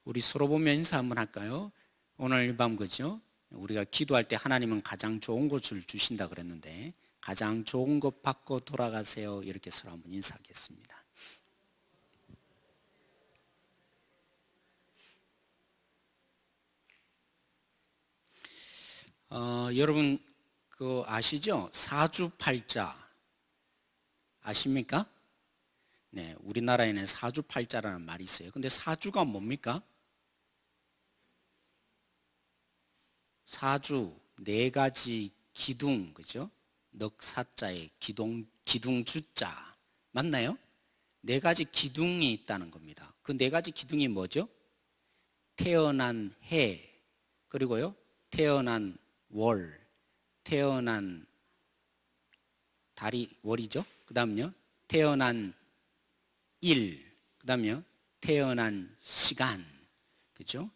우리 서로 보면 인사 한번 할까요? 오늘 이 밤 그죠? 우리가 기도할 때 하나님은 가장 좋은 것을 주신다 그랬는데 가장 좋은 것 받고 돌아가세요. 이렇게 서로 한번 인사하겠습니다. 여러분 그 아시죠? 사주팔자 아십니까? 네, 우리나라에는 사주팔자라는 말이 있어요. 근데 사주가 뭡니까? 사주 네 가지 기둥, 그죠? 넉사자에 기둥주자 맞나요? 네 가지 기둥이 있다는 겁니다. 그 네 가지 기둥이 뭐죠? 태어난 해, 그리고요 태어난 월, 태어난 달이 월이죠. 그 다음요 태어난 일, 그 다음요 태어난 시간, 그죠?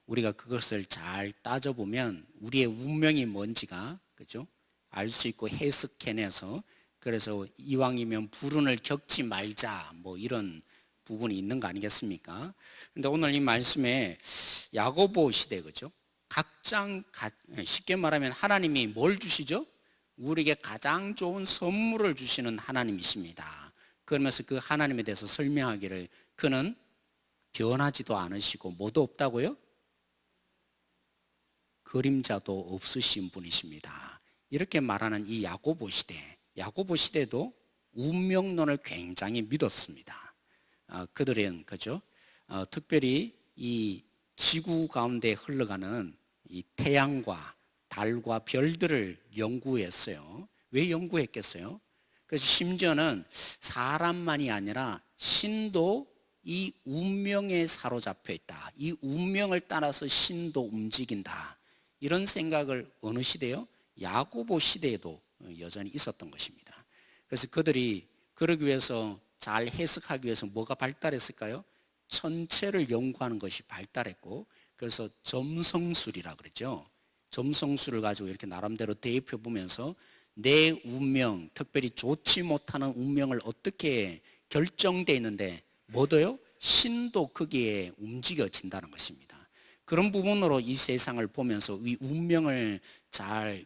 우리가 그것을 잘 따져보면 우리의 운명이 뭔지가, 그죠? 알 수 있고 해석해내서, 그래서 이왕이면 불운을 겪지 말자 뭐 이런 부분이 있는 거 아니겠습니까? 근데 오늘 이 말씀에 야고보 시대, 그죠? 쉽게 말하면 하나님이 뭘 주시죠? 우리에게 가장 좋은 선물을 주시는 하나님이십니다. 그러면서 그 하나님에 대해서 설명하기를 그는 변하지도 않으시고 뭐도 없다고요? 그림자도 없으신 분이십니다. 이렇게 말하는 이 야고보 시대도 운명론을 굉장히 믿었습니다. 그들은 그죠? 특별히 이 지구 가운데 흘러가는 이 태양과 달과 별들을 연구했어요. 왜 연구했겠어요? 그래서 심지어는 사람만이 아니라 신도 이 운명에 사로잡혀 있다. 이 운명을 따라서 신도 움직인다. 이런 생각을 어느 시대요? 야고보 시대에도 여전히 있었던 것입니다. 그래서 그들이 그러기 위해서 잘 해석하기 위해서 뭐가 발달했을까요? 천체를 연구하는 것이 발달했고, 그래서 점성술이라 그러죠. 점성술을 가지고 이렇게 나름대로 대입해 보면서 내 운명, 특별히 좋지 못하는 운명을 어떻게 결정되어 있는데 뭐도요? 신도 거기에 움직여진다는 것입니다. 그런 부분으로 이 세상을 보면서 이 운명을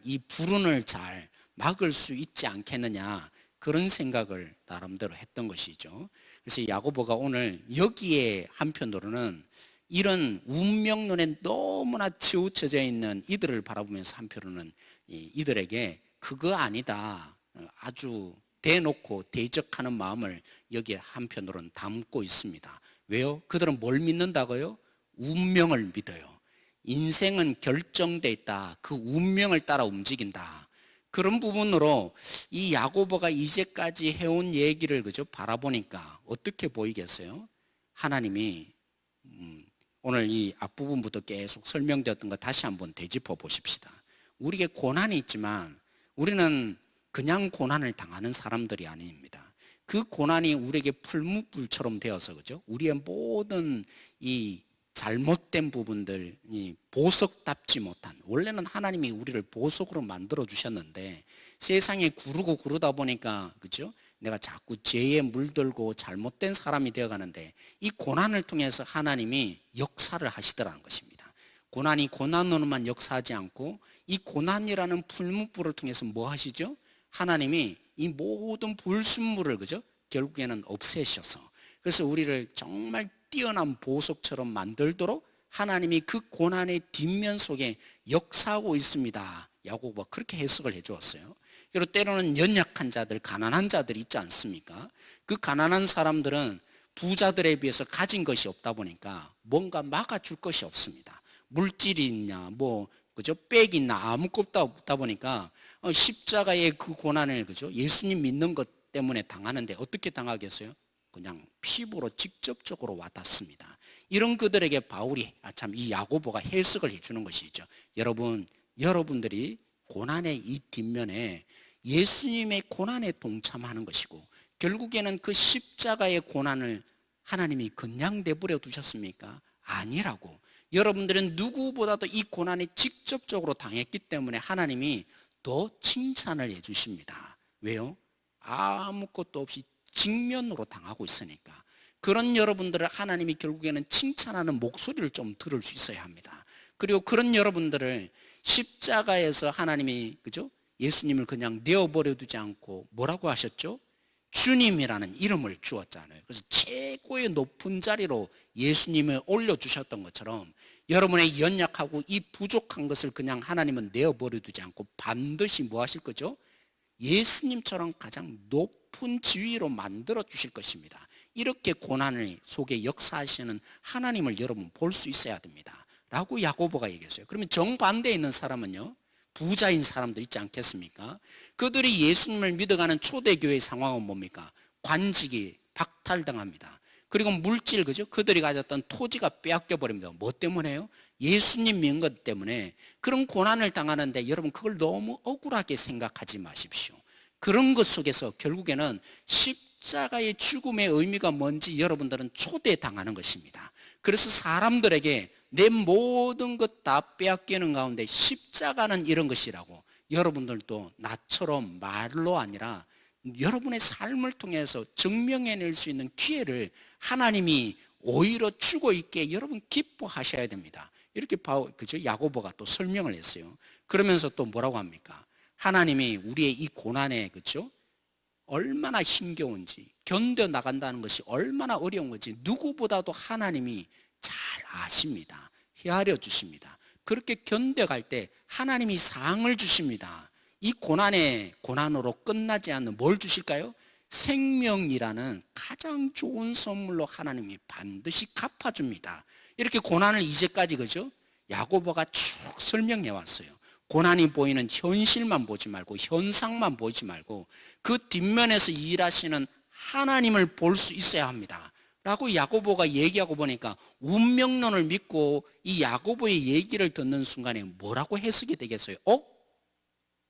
이 불운을 잘 막을 수 있지 않겠느냐, 그런 생각을 나름대로 했던 것이죠. 그래서 야고보가 오늘 여기에 한편으로는 이런 운명론에 너무나 치우쳐져 있는 이들을 바라보면서 한편으로는 이들에게 그거 아니다, 아주 대놓고 대적하는 마음을 여기에 한편으로는 담고 있습니다. 왜요? 그들은 뭘 믿는다고요? 운명을 믿어요. 인생은 결정돼 있다. 그 운명을 따라 움직인다. 그런 부분으로 이 야고보가 이제까지 해온 얘기를 그저 바라보니까 어떻게 보이겠어요? 하나님이 오늘 이 앞부분부터 계속 설명되었던 거 다시 한번 되짚어 보십시다. 우리에게 고난이 있지만 우리는 그냥 고난을 당하는 사람들이 아닙니다. 그 고난이 우리에게 풀무불처럼 되어서, 그죠? 우리의 모든 이 잘못된 부분들이 보석답지 못한, 원래는 하나님이 우리를 보석으로 만들어 주셨는데 세상에 구르고 구르다 보니까, 그죠? 내가 자꾸 죄에 물들고 잘못된 사람이 되어가는데 이 고난을 통해서 하나님이 역사를 하시더라는 것입니다. 고난이 고난으로만 역사하지 않고 이 고난이라는 풀무불을 통해서 뭐 하시죠? 하나님이 이 모든 불순물을, 그죠? 결국에는 없애셔서, 그래서 우리를 정말 뛰어난 보석처럼 만들도록 하나님이 그 고난의 뒷면 속에 역사하고 있습니다. 야고보가 그렇게 해석을 해 주었어요. 그리고 때로는 연약한 자들, 가난한 자들이 있지 않습니까? 그 가난한 사람들은 부자들에 비해서 가진 것이 없다 보니까 뭔가 막아줄 것이 없습니다. 물질이 있냐, 그죠? 빽이 있나, 아무것도 없다 보니까 십자가의 그 고난을, 그죠? 예수님 믿는 것 때문에 당하는데 어떻게 당하겠어요? 그냥 피부로 직접적으로 와닿습니다. 이런 그들에게 바울이 이 야고보가 해석을 해주는 것이죠. 여러분들이 고난의 이 뒷면에 예수님의 고난에 동참하는 것이고, 결국에는 그 십자가의 고난을 하나님이 그냥 내버려 두셨습니까? 아니라고. 여러분들은 누구보다도 이 고난에 직접적으로 당했기 때문에 하나님이 더 칭찬을 해 주십니다. 왜요? 아무것도 없이 직면으로 당하고 있으니까. 그런 여러분들을 하나님이 결국에는 칭찬하는 목소리를 좀 들을 수 있어야 합니다. 그리고 그런 여러분들을 십자가에서 하나님이, 그죠? 예수님을 그냥 내어버려 두지 않고 뭐라고 하셨죠? 주님이라는 이름을 주었잖아요. 그래서 최고의 높은 자리로 예수님을 올려주셨던 것처럼 여러분의 연약하고 이 부족한 것을 그냥 하나님은 내어버려 두지 않고 반드시 뭐 하실 거죠? 예수님처럼 가장 높은 지위로 만들어 주실 것입니다. 이렇게 고난을 속에 역사하시는 하나님을 여러분 볼 수 있어야 됩니다 라고 야고보가 얘기했어요. 그러면 정반대에 있는 사람은요, 부자인 사람들 있지 않겠습니까? 그들이 예수님을 믿어가는 초대교회의 상황은 뭡니까? 관직이 박탈당합니다. 그리고 물질, 그죠? 그들이 가졌던 토지가 빼앗겨 버립니다. 뭐 때문에요? 예수님 믿는 것 때문에. 그런 고난을 당하는데 여러분 그걸 너무 억울하게 생각하지 마십시오. 그런 것 속에서 결국에는 십자가의 죽음의 의미가 뭔지 여러분들은 초대당하는 것입니다. 그래서 사람들에게 내 모든 것 다 빼앗기는 가운데 십자가는 이런 것이라고 여러분들도 나처럼 말로 아니라 여러분의 삶을 통해서 증명해낼 수 있는 기회를 하나님이 오히려 주고 있게 여러분 기뻐하셔야 됩니다. 이렇게 그죠? 야고보가 또 설명을 했어요. 그러면서 또 뭐라고 합니까? 하나님이 우리의 이 고난에, 그죠? 얼마나 힘겨운지, 견뎌 나간다는 것이 얼마나 어려운 건지 누구보다도 하나님이 잘 아십니다. 헤아려 주십니다. 그렇게 견뎌갈 때 하나님이 상을 주십니다. 이 고난으로 끝나지 않는 뭘 주실까요? 생명이라는 가장 좋은 선물로 하나님이 반드시 갚아줍니다. 이렇게 고난을 이제까지, 그죠? 야고보가 쭉 설명해 왔어요. 고난이 보이는 현실만 보지 말고 현상만 보지 말고 그 뒷면에서 일하시는 하나님을 볼 수 있어야 합니다 라고 야고보가 얘기하고 보니까 운명론을 믿고 이 야고보의 얘기를 듣는 순간에 뭐라고 해석이 되겠어요?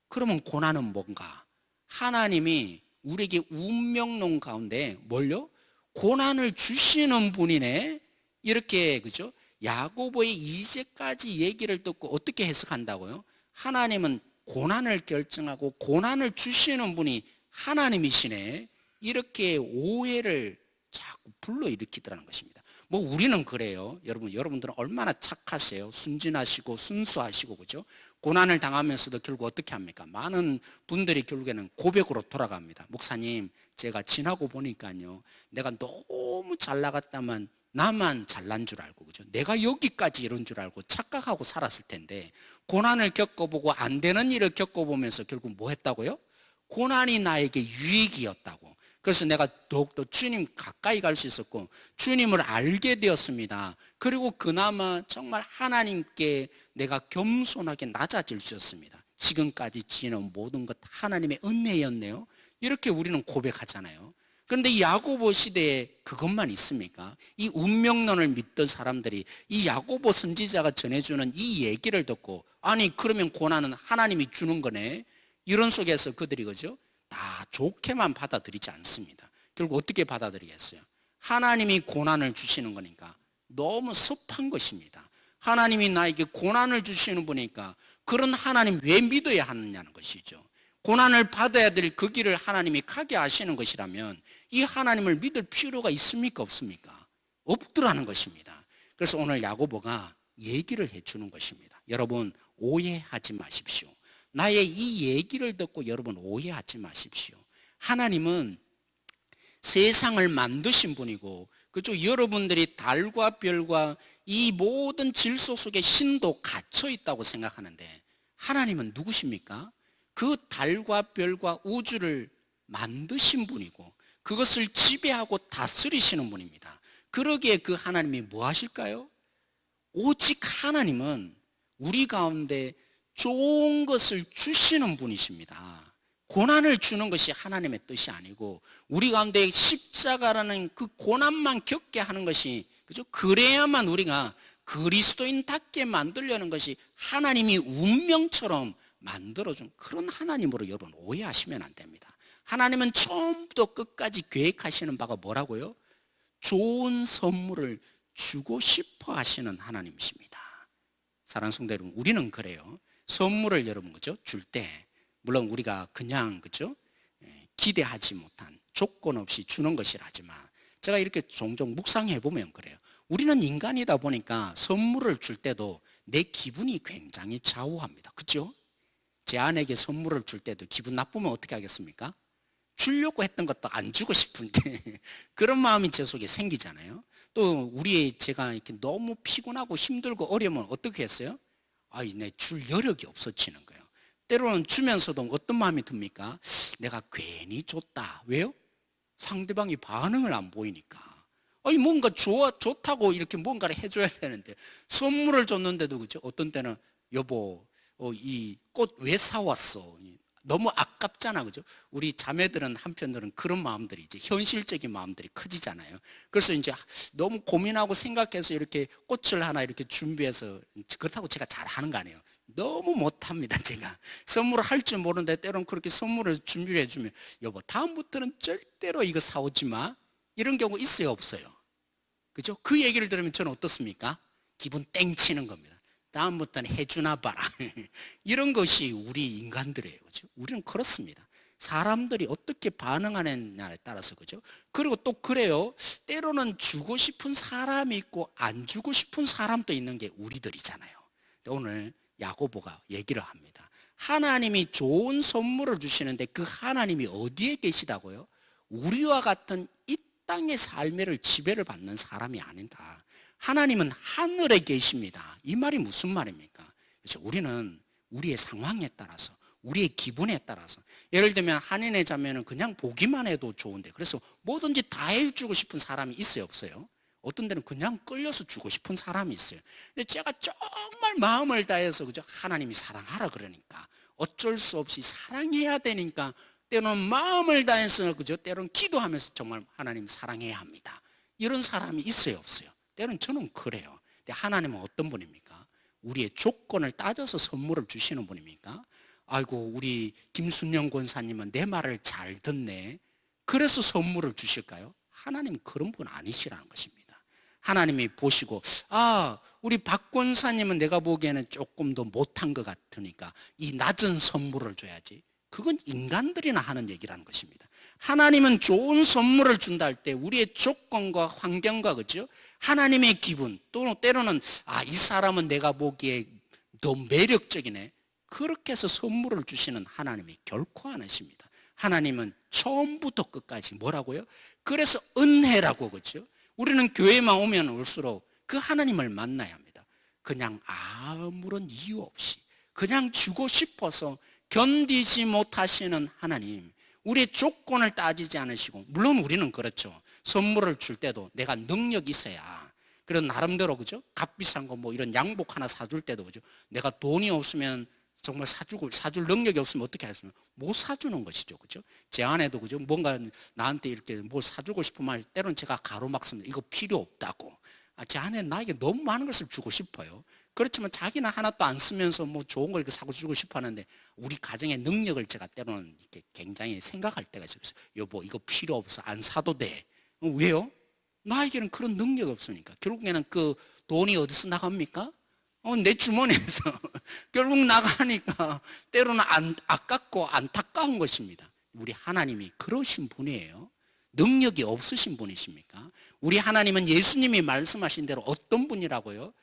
그러면 고난은 뭔가? 하나님이 우리에게 운명론 가운데 뭘요? 고난을 주시는 분이네. 이렇게, 그죠? 야고보의 이제까지 얘기를 듣고 어떻게 해석한다고요? 하나님은 고난을 결정하고 고난을 주시는 분이 하나님이시네. 이렇게 오해를 자꾸 불러일으키더라는 것입니다. 뭐 우리는 그래요. 여러분들은 얼마나 착하세요. 순진하시고 순수하시고, 그죠? 고난을 당하면서도 결국 어떻게 합니까? 많은 분들이 결국에는 고백으로 돌아갑니다. 목사님, 제가 지나고 보니까요, 내가 너무 잘 나갔다만 나만 잘난 줄 알고, 그죠? 내가 여기까지 이런 줄 알고 착각하고 살았을 텐데 고난을 겪어보고 안 되는 일을 겪어보면서 결국 뭐 했다고요? 고난이 나에게 유익이었다고. 그래서 내가 더욱더 주님 가까이 갈 수 있었고 주님을 알게 되었습니다. 그리고 그나마 정말 하나님께 내가 겸손하게 낮아질 수 있었습니다. 지금까지 지는 모든 것 하나님의 은혜였네요. 이렇게 우리는 고백하잖아요. 그런데 이 야고보 시대에 그것만 있습니까? 이 운명론을 믿던 사람들이 이 야고보 선지자가 전해주는 이 얘기를 듣고 아니 그러면 고난은 하나님이 주는 거네, 이런 속에서 그들이, 그죠? 다 좋게만 받아들이지 않습니다. 결국 어떻게 받아들이겠어요? 하나님이 고난을 주시는 거니까 너무 섭한 것입니다. 하나님이 나에게 고난을 주시는 분이니까 그런 하나님 왜 믿어야 하느냐는 것이죠. 고난을 받아야 될 그 길을 하나님이 가게 하시는 것이라면 이 하나님을 믿을 필요가 있습니까? 없습니까? 없더라는 것입니다. 그래서 오늘 야고보가 얘기를 해주는 것입니다. 여러분 오해하지 마십시오. 나의 이 얘기를 듣고 여러분 오해하지 마십시오. 하나님은 세상을 만드신 분이고, 그죠? 여러분들이 달과 별과 이 모든 질서 속에 신도 갇혀 있다고 생각하는데 하나님은 누구십니까? 그 달과 별과 우주를 만드신 분이고 그것을 지배하고 다스리시는 분입니다. 그러기에 그 하나님이 뭐 하실까요? 오직 하나님은 우리 가운데 좋은 것을 주시는 분이십니다. 고난을 주는 것이 하나님의 뜻이 아니고 우리 가운데 십자가라는 그 고난만 겪게 하는 것이, 그죠? 그래야만 우리가 그리스도인답게 만들려는 것이 하나님이 운명처럼 만들어준 그런 하나님으로 여러분 오해하시면 안 됩니다. 하나님은 처음부터 끝까지 계획하시는 바가 뭐라고요? 좋은 선물을 주고 싶어 하시는 하나님이십니다. 사랑하는 성도 여러분, 우리는 그래요. 선물을 여러분, 그죠? 줄 때 물론 우리가 그냥, 그죠? 기대하지 못한 조건 없이 주는 것이라지만 제가 이렇게 종종 묵상해 보면 그래요. 우리는 인간이다 보니까 선물을 줄 때도 내 기분이 굉장히 좌우합니다. 그렇죠? 제 아내에게 선물을 줄 때도 기분 나쁘면 어떻게 하겠습니까? 주려고 했던 것도 안 주고 싶은데 그런 마음이 제 속에 생기잖아요. 또 제가 이렇게 너무 피곤하고 힘들고 어려우면 어떻게 했어요? 내 줄 여력이 없어지는 거예요. 때로는 주면서도 어떤 마음이 듭니까? 내가 괜히 줬다. 왜요? 상대방이 반응을 안 보이니까. 뭔가 좋다고 이렇게 뭔가를 해줘야 되는데 선물을 줬는데도 그죠? 어떤 때는 여보, 이 꽃 왜 사왔어? 너무 아깝잖아, 그죠? 우리 자매들은 한편들은 그런 마음들이 이제 현실적인 마음들이 커지잖아요. 그래서 이제 너무 고민하고 생각해서 이렇게 꽃을 하나 이렇게 준비해서 그렇다고 제가 잘하는 거 아니에요. 너무 못합니다, 제가. 선물을 할 줄 모르는데 때로는 그렇게 선물을 준비를 해주면 여보, 다음부터는 절대로 이거 사오지 마. 이런 경우 있어요, 없어요? 그죠? 그 얘기를 들으면 저는 어떻습니까? 기분 땡치는 겁니다. 다음부터는 해주나 봐라. 이런 것이 우리 인간들이에요. 그죠? 우리는 그렇습니다. 사람들이 어떻게 반응하느냐에 따라서, 그죠? 그리고 또 그래요. 때로는 주고 싶은 사람이 있고 안 주고 싶은 사람도 있는 게 우리들이잖아요. 오늘 야고보가 얘기를 합니다. 하나님이 좋은 선물을 주시는데 그 하나님이 어디에 계시다고요? 우리와 같은 이 땅의 삶을 지배를 받는 사람이 아니다. 하나님은 하늘에 계십니다. 이 말이 무슨 말입니까? 그렇죠? 우리는 우리의 상황에 따라서, 우리의 기분에 따라서, 예를 들면 한인의 자매는 그냥 보기만 해도 좋은데 그래서 뭐든지 다 해주고 싶은 사람이 있어요, 없어요? 어떤 데는 그냥 끌려서 주고 싶은 사람이 있어요. 근데 제가 정말 마음을 다해서, 그죠? 하나님이 사랑하라 그러니까 어쩔 수 없이 사랑해야 되니까 때로는 마음을 다해서, 그죠? 때로는 기도하면서 정말 하나님 사랑해야 합니다. 이런 사람이 있어요, 없어요? 때로는 저는 그래요. 근데 하나님은 어떤 분입니까? 우리의 조건을 따져서 선물을 주시는 분입니까? 아이고, 우리 김순영 권사님은 내 말을 잘 듣네. 그래서 선물을 주실까요? 하나님 그런 분 아니시라는 것입니다. 하나님이 보시고, 우리 박 권사님은 내가 보기에는 조금 더 못한 것 같으니까 이 낮은 선물을 줘야지. 그건 인간들이나 하는 얘기라는 것입니다. 하나님은 좋은 선물을 준다 할 때 우리의 조건과 환경과, 그죠? 하나님의 기분, 또 때로는 이 사람은 내가 보기에 더 매력적이네. 그렇게 해서 선물을 주시는 하나님이 결코 아니십니다. 하나님은 처음부터 끝까지 뭐라고요? 그래서 은혜라고, 그죠? 우리는 교회만 오면 올수록 그 하나님을 만나야 합니다. 그냥 아무런 이유 없이 그냥 주고 싶어서 견디지 못하시는 하나님, 우리의 조건을 따지지 않으시고, 물론 우리는 그렇죠. 선물을 줄 때도 내가 능력이 있어야, 그런 나름대로, 그죠? 값비싼 거 이런 양복 하나 사줄 때도, 그죠? 내가 돈이 없으면 정말 사줄 능력이 없으면 어떻게 하겠습니까? 못 사주는 것이죠, 그죠? 제 아내도, 그죠? 뭔가 나한테 이렇게 뭘 사주고 싶으면 때로는 제가 가로막습니다. 이거 필요 없다고. 제 아내는 나에게 너무 많은 것을 주고 싶어요. 그렇지만 자기는 하나도 안 쓰면서 좋은 걸 이렇게 사고 주고 싶어 하는데 우리 가정의 능력을 제가 때로는 이렇게 굉장히 생각할 때가 있어요. 그래서 여보, 이거 필요 없어. 안 사도 돼. 왜요? 나에게는 그런 능력이 없으니까. 결국에는 그 돈이 어디서 나갑니까? 내 주머니에서 결국 나가니까 때로는 아깝고 안타까운 것입니다. 우리 하나님이 그러신 분이에요. 능력이 없으신 분이십니까? 우리 하나님은 예수님이 말씀하신 대로 어떤 분이라고요?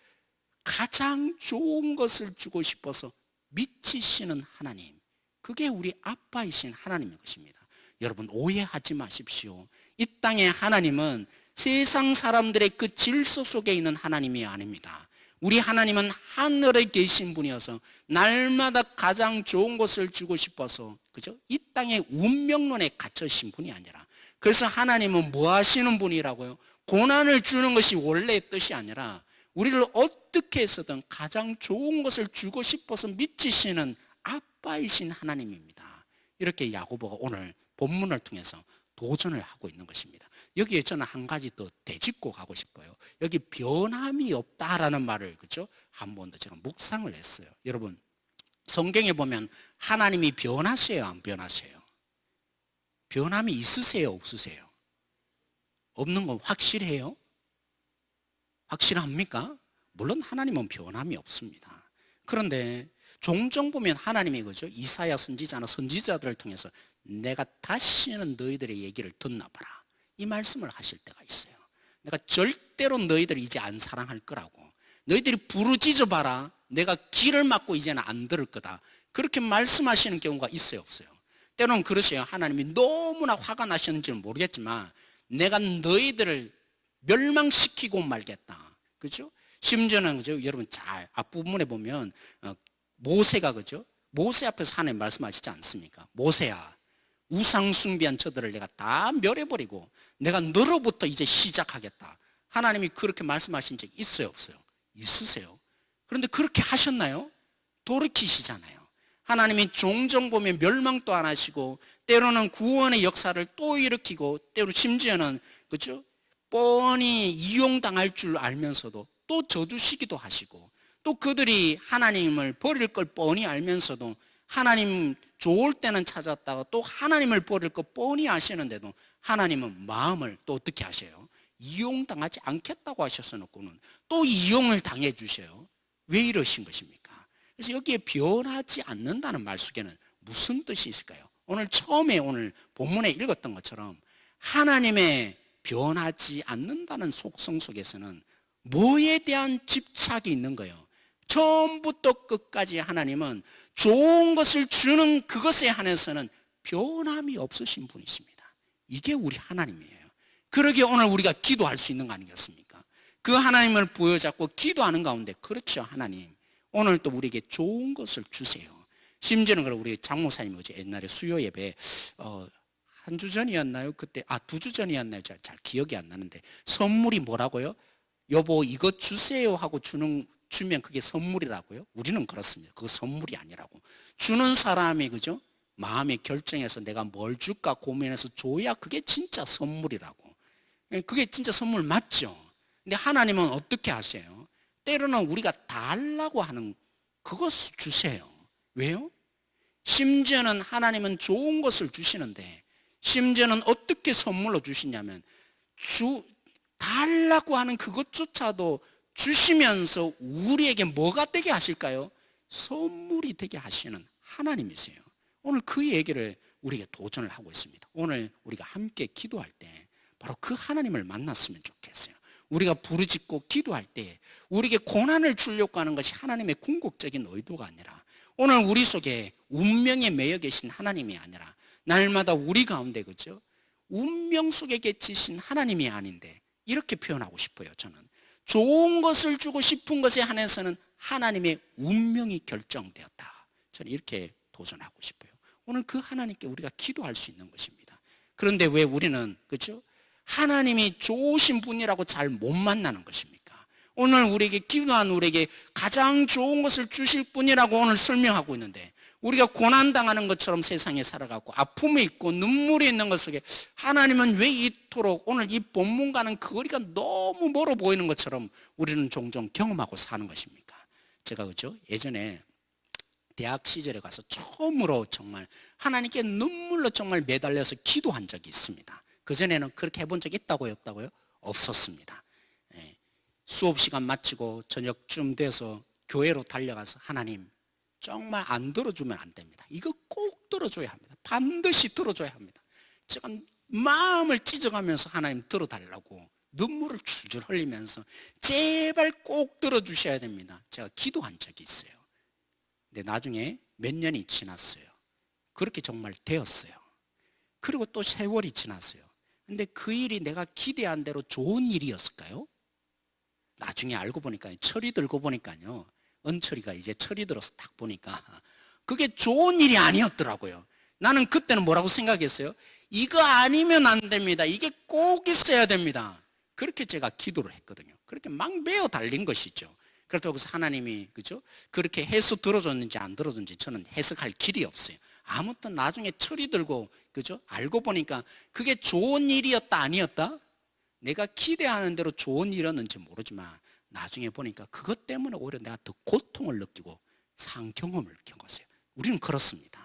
가장 좋은 것을 주고 싶어서 미치시는 하나님, 그게 우리 아빠이신 하나님인 것입니다. 여러분, 오해하지 마십시오. 이 땅의 하나님은 세상 사람들의 그 질서 속에 있는 하나님이 아닙니다. 우리 하나님은 하늘에 계신 분이어서 날마다 가장 좋은 것을 주고 싶어서, 그죠? 이 땅의 운명론에 갇혀신 분이 아니라, 그래서 하나님은 뭐 하시는 분이라고요? 고난을 주는 것이 원래의 뜻이 아니라 우리를 어떻게 해서든 가장 좋은 것을 주고 싶어서 미치시는 아빠이신 하나님입니다. 이렇게 야고보가 오늘 본문을 통해서 도전을 하고 있는 것입니다. 여기에 저는 한 가지 더 되짚고 가고 싶어요. 여기 변함이 없다라는 말을, 그렇죠? 한 번 더 제가 묵상을 했어요. 여러분, 성경에 보면 하나님이 변하세요, 안 변하세요? 변함이 있으세요, 없으세요? 없는 건 확실해요? 확실합니까? 물론 하나님은 변함이 없습니다. 그런데 종종 보면 하나님이, 그죠? 이사야 선지자나 선지자들을 통해서 내가 다시는 너희들의 얘기를 듣나 봐라. 이 말씀을 하실 때가 있어요. 내가 절대로 너희들 이제 안 사랑할 거라고, 너희들이 부르짖어 봐라, 내가 귀를 막고 이제는 안 들을 거다, 그렇게 말씀하시는 경우가 있어요, 없어요? 때로는 그러세요. 하나님이 너무나 화가 나셨는지는 모르겠지만 내가 너희들을 멸망시키고 말겠다, 그죠? 심지어는 그죠, 여러분 잘 앞부분에 보면 모세가 그죠, 모세 앞에서 하나님 말씀하시지 않습니까? 모세야, 우상 숭배한 저들을 내가 다 멸해버리고 내가 너로부터 이제 시작하겠다. 하나님이 그렇게 말씀하신 적 있어요, 없어요? 있으세요. 그런데 그렇게 하셨나요? 돌이키시잖아요. 하나님이 종종 보면 멸망도 안 하시고 때로는 구원의 역사를 또 일으키고 때로 심지어는 그렇죠? 뻔히 이용당할 줄 알면서도 또 저주시기도 하시고 또 그들이 하나님을 버릴 걸 뻔히 알면서도 하나님 좋을 때는 찾았다가 또 하나님을 버릴 거 뻔히 아시는데도 하나님은 마음을 또 어떻게 하셔요? 이용당하지 않겠다고 하셔서 놓고는 또 이용을 당해 주셔요. 왜 이러신 것입니까? 그래서 여기에 변하지 않는다는 말 속에는 무슨 뜻이 있을까요? 오늘 처음에 오늘 본문에 읽었던 것처럼 하나님의 변하지 않는다는 속성 속에서는 뭐에 대한 집착이 있는 거예요? 처음부터 끝까지 하나님은 좋은 것을 주는 그것에 한해서는 변함이 없으신 분이십니다. 이게 우리 하나님이에요. 그러기에 오늘 우리가 기도할 수 있는 거 아니겠습니까? 그 하나님을 부여잡고 기도하는 가운데, 그렇죠, 하나님 오늘 또 우리에게 좋은 것을 주세요. 심지어는 우리 장목사님이 어제 옛날에 수요 예배 한 주 전이었나요? 그때 2주 전이었나요? 제가 잘 기억이 안 나는데 선물이 뭐라고요? 여보 이거 주세요 하고 주면 그게 선물이라고요? 우리는 그렇습니다. 그거 선물이 아니라고. 주는 사람이 그죠? 마음에 결정해서 내가 뭘 줄까 고민해서 줘야 그게 진짜 선물이라고. 그게 진짜 선물 맞죠? 근데 하나님은 어떻게 하세요? 때로는 우리가 달라고 하는 그것을 주세요. 왜요? 심지어는 하나님은 좋은 것을 주시는데 심지어는 어떻게 선물로 주시냐면 달라고 하는 그것조차도 주시면서 우리에게 뭐가 되게 하실까요? 선물이 되게 하시는 하나님이세요. 오늘 그 얘기를 우리에게 도전을 하고 있습니다. 오늘 우리가 함께 기도할 때 바로 그 하나님을 만났으면 좋겠어요. 우리가 부르짖고 기도할 때 우리에게 고난을 주려고 하는 것이 하나님의 궁극적인 의도가 아니라 오늘 우리 속에 운명에 매여 계신 하나님이 아니라 날마다 우리 가운데 그죠? 운명 속에 계신 하나님이 아닌데 이렇게 표현하고 싶어요. 저는 좋은 것을 주고 싶은 것에 한해서는 하나님의 운명이 결정되었다. 저는 이렇게 도전하고 싶어요. 오늘 그 하나님께 우리가 기도할 수 있는 것입니다. 그런데 왜 우리는 그죠? 하나님이 좋으신 분이라고 잘 못 만나는 것입니까? 오늘 우리에게 기도한 우리에게 가장 좋은 것을 주실 분이라고 오늘 설명하고 있는데 우리가 고난당하는 것처럼 세상에 살아가고 아픔이 있고 눈물이 있는 것 속에 하나님은 왜 이토록 오늘 이 본문과는 거리가 너무 멀어 보이는 것처럼 우리는 종종 경험하고 사는 것입니까? 제가 그죠? 예전에 대학 시절에 가서 처음으로 정말 하나님께 눈물로 정말 매달려서 기도한 적이 있습니다. 그전에는 그렇게 해본 적이 있다고요? 없다고요? 없었습니다. 수업 시간 마치고 저녁쯤 돼서 교회로 달려가서 하나님 정말 안 들어주면 안 됩니다. 이거 꼭 들어줘야 합니다. 반드시 들어줘야 합니다. 제가 마음을 찢어가면서 하나님 들어달라고 눈물을 줄줄 흘리면서 제발 꼭 들어주셔야 됩니다. 제가 기도한 적이 있어요. 근데 나중에 몇 년이 지났어요. 그렇게 정말 되었어요. 그리고 또 세월이 지났어요. 근데 그 일이 내가 기대한 대로 좋은 일이었을까요? 나중에 알고 보니까 철이 들고 보니까요, 은철이가 이제 철이 들어서 딱 보니까 그게 좋은 일이 아니었더라고요. 나는 그때는 뭐라고 생각했어요? 이거 아니면 안 됩니다. 이게 꼭 있어야 됩니다. 그렇게 제가 기도를 했거든요. 그렇게 막 매어 달린 것이죠. 그렇다고 해서 하나님이 그죠? 그렇게 해서 들어줬는지 안 들어줬는지 저는 해석할 길이 없어요. 아무튼 나중에 철이 들고 그죠? 알고 보니까 그게 좋은 일이었다 아니었다? 내가 기대하는 대로 좋은 일이었는지 모르지만 나중에 보니까 그것 때문에 오히려 내가 더 고통을 느끼고 상경험을 겪었어요. 우리는 그렇습니다.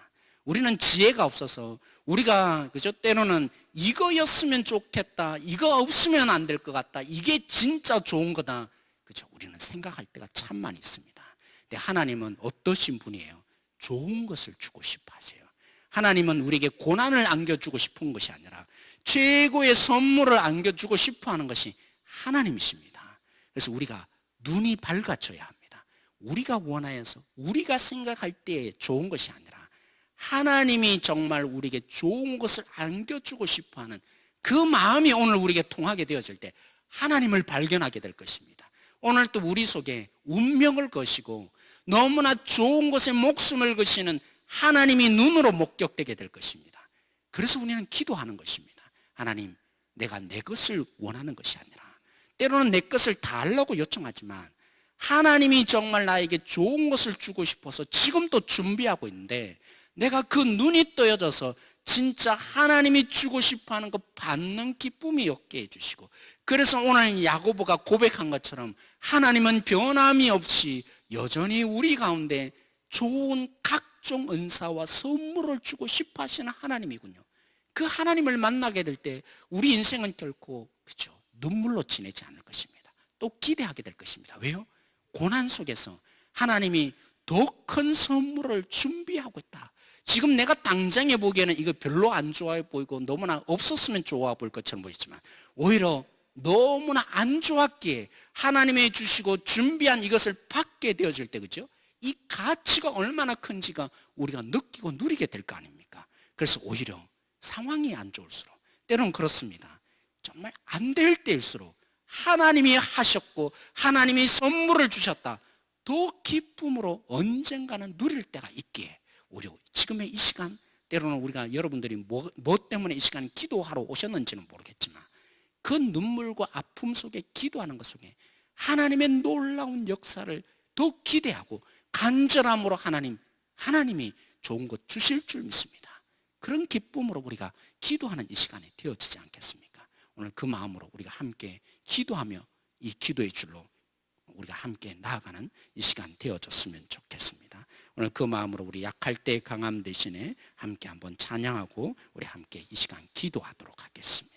우리는 지혜가 없어서 우리가 그죠? 때로는 이거였으면 좋겠다, 이거 없으면 안 될 것 같다, 이게 진짜 좋은 거다, 그죠? 우리는 생각할 때가 참 많이 있습니다. 근데 하나님은 어떠신 분이에요? 좋은 것을 주고 싶어 하세요. 하나님은 우리에게 고난을 안겨주고 싶은 것이 아니라 최고의 선물을 안겨주고 싶어 하는 것이 하나님이십니다. 그래서 우리가 눈이 밝아져야 합니다. 우리가 원하여서 우리가 생각할 때 좋은 것이 아니라 하나님이 정말 우리에게 좋은 것을 안겨주고 싶어 하는 그 마음이 오늘 우리에게 통하게 되어질 때 하나님을 발견하게 될 것입니다. 오늘 또 우리 속에 운명을 거시고 너무나 좋은 것에 목숨을 거시는 하나님이 눈으로 목격되게 될 것입니다. 그래서 우리는 기도하는 것입니다. 하나님, 내가 내 것을 원하는 것이 아니라, 때로는 내 것을 달라고 요청하지만 하나님이 정말 나에게 좋은 것을 주고 싶어서 지금도 준비하고 있는데 내가 그 눈이 떠여져서 진짜 하나님이 주고 싶어하는 거 받는 기쁨이 없게 해주시고, 그래서 오늘 야고보가 고백한 것처럼 하나님은 변함이 없이 여전히 우리 가운데 좋은 각종 은사와 선물을 주고 싶어 하시는 하나님이군요. 그 하나님을 만나게 될 때 우리 인생은 결코 그렇죠, 눈물로 지내지 않을 것입니다. 또 기대하게 될 것입니다. 왜요? 고난 속에서 하나님이 더 큰 선물을 준비하고 있다. 지금 내가 당장에 보기에는 이거 별로 안 좋아 보이고 너무나 없었으면 좋아 보일 것처럼 보이지만 오히려 너무나 안 좋았기에 하나님이 주시고 준비한 이것을 받게 되어질 때, 그죠? 이 가치가 얼마나 큰지가 우리가 느끼고 누리게 될 거 아닙니까? 그래서 오히려 상황이 안 좋을수록, 때로는 그렇습니다. 정말 안 될 때일수록 하나님이 하셨고 하나님이 선물을 주셨다, 더 기쁨으로 언젠가는 누릴 때가 있기에 오히려 지금의 이 시간, 때로는 우리가 여러분들이 뭐 때문에 이 시간 기도하러 오셨는지는 모르겠지만 그 눈물과 아픔 속에 기도하는 것 속에 하나님의 놀라운 역사를 더 기대하고 간절함으로 하나님이 좋은 것 주실 줄 믿습니다. 그런 기쁨으로 우리가 기도하는 이 시간이 되어지지 않겠습니까? 오늘 그 마음으로 우리가 함께 기도하며 이 기도의 줄로 우리가 함께 나아가는 이 시간 되어졌으면 좋겠습니다. 오늘 그 마음으로 우리 약할 때 강함 대신에 함께 한번 찬양하고 우리 함께 이 시간 기도하도록 하겠습니다.